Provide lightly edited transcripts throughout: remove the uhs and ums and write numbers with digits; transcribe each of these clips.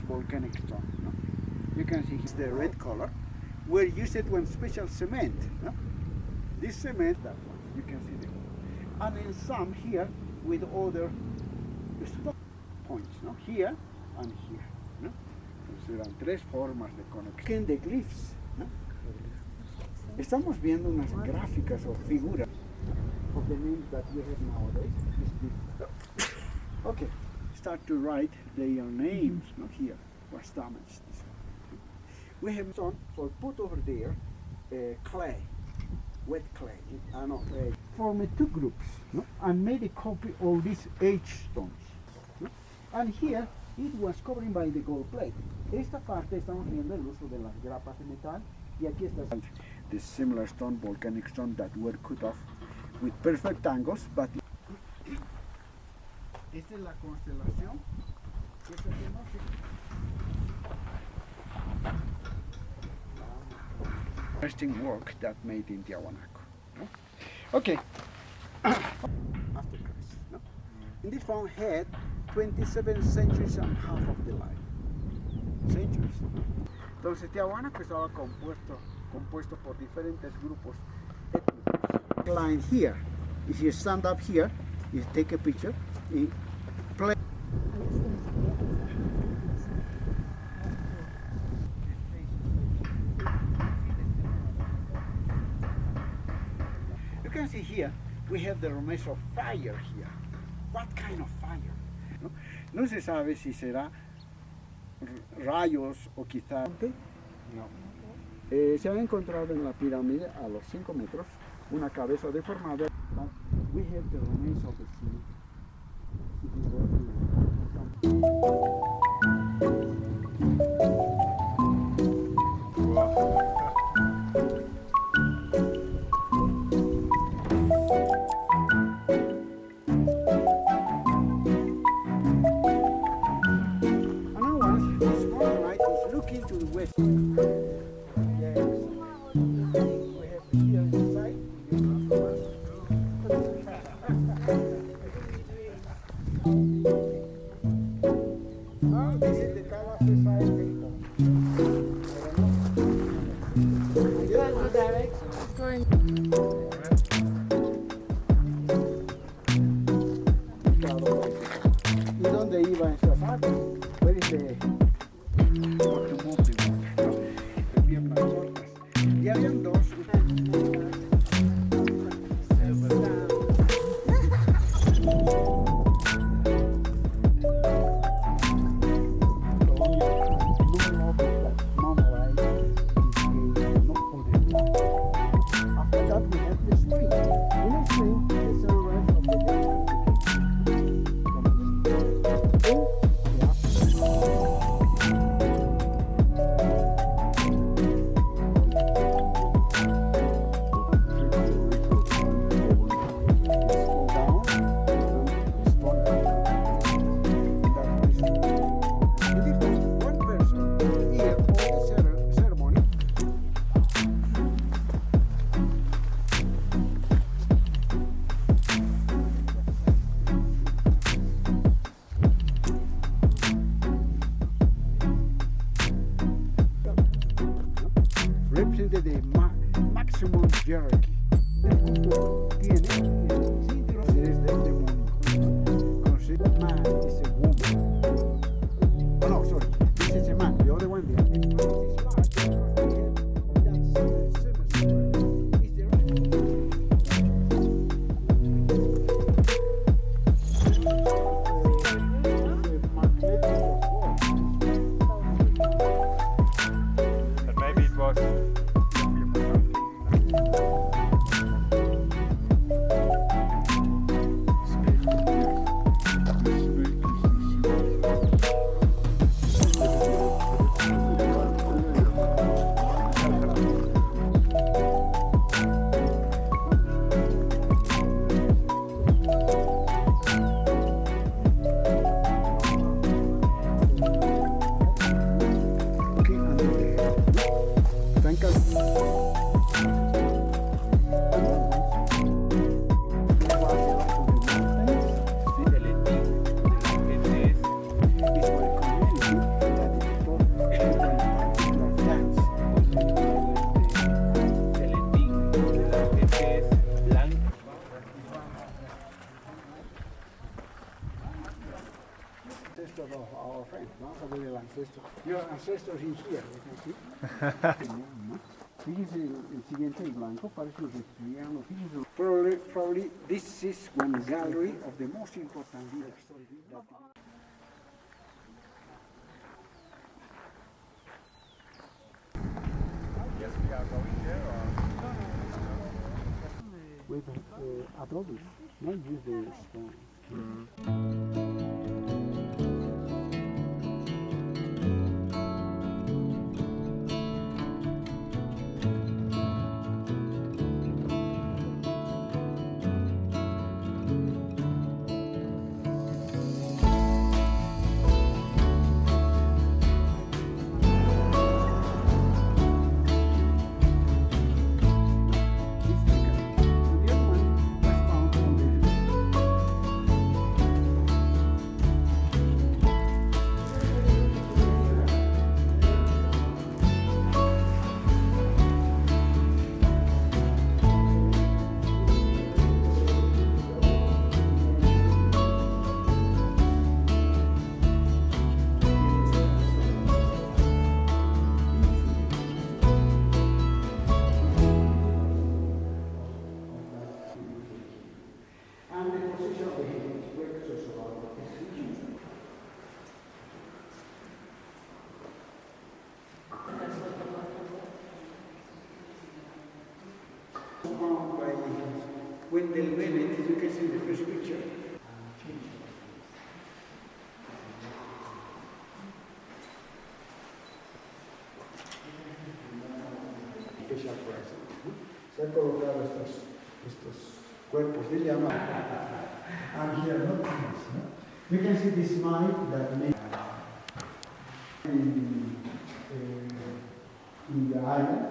volcanic stone. No? You can see it's the red color. We're used when special cement. No? This cement, that one, you can see them. And then some here with other stop points, no? Here and here. No? Serán tres formas de conexión de glyphs. ¿No? Estamos viendo unas gráficas o figuras of the names that we have nowadays. Okay, start to write their names. No? Here was damaged. We have some for put over there clay, wet clay. Formed two groups, no? And made a copy of these H stones. No? And here it was covered by the gold plate. Esta parte estamos viendo el uso de las grapas de metal y aquí está the similar stone, volcanic stone that were cut off with perfect angles, but esta es la constelación que se conoce. Interesting work that made in Tiwanaku. No? Okay. After Christ. No? And this one had 27 centuries and half of the life. Centuries. Entonces Tiwanaku estaba compuesto por diferentes grupos étnicos. Line here. If you stand up here, you take a picture, you play. You can see here, we have the remains of fire here. What kind of fire? No, no se sabe si será rayos o quizá... No. Se ha encontrado en la pirámide a los 5 metros una cabeza deformada. We have the remains of the sea. Another one, the small light is looking to the west. This is the Kalasasaya Temple. That's the direction it's going. ¿Y dónde iba esa parte? Where is the automóvil? ¿No? Piernas cortas. Y habían dos. Representa the maximum hierarchy. Tiene el cinturón del demonio. Consider man is a woman. Oh no, sorry. This is a man. The other one, the other is large because we have that seven is the But maybe it was. Your ancestors in here, you can see. Fíjense el siguiente, el blanco, parece que escribían, fíjense. Probably this is one gallery of the most important leaders. Yes, we are going there or? With adobe, not use the stones. Found by Wendell Bennett, as you can see in the first picture. Special price. Se han colocado estos cuerpos de llama. And here, not this, no? You can see this mine that made in the island.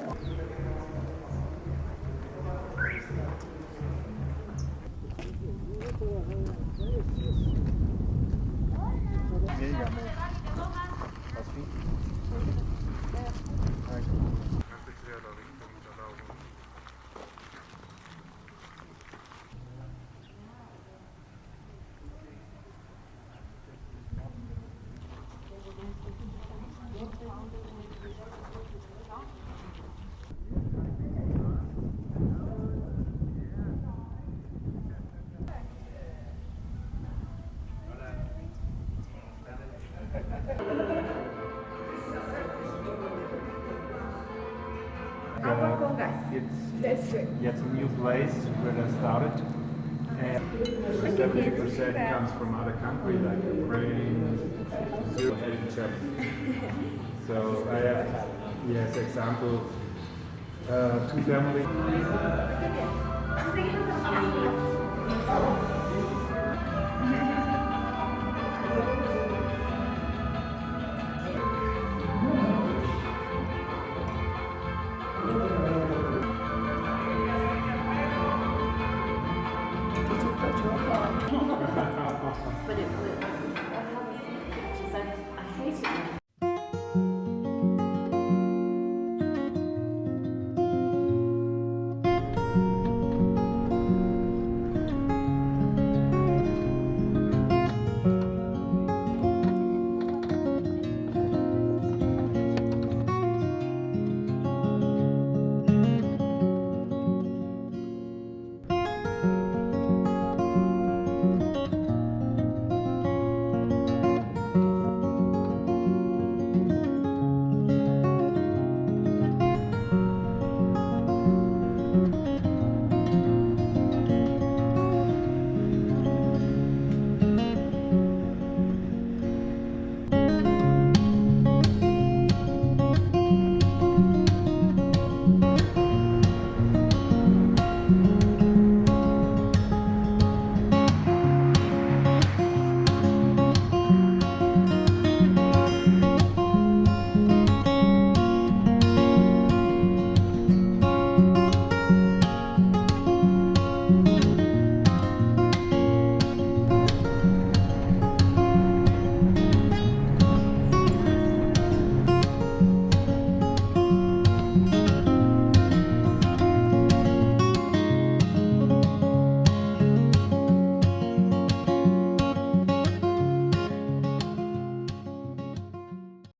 It's a new place where they started, and 70% comes from other countries like Ukraine, Egypt. So I have, yes, example, two families.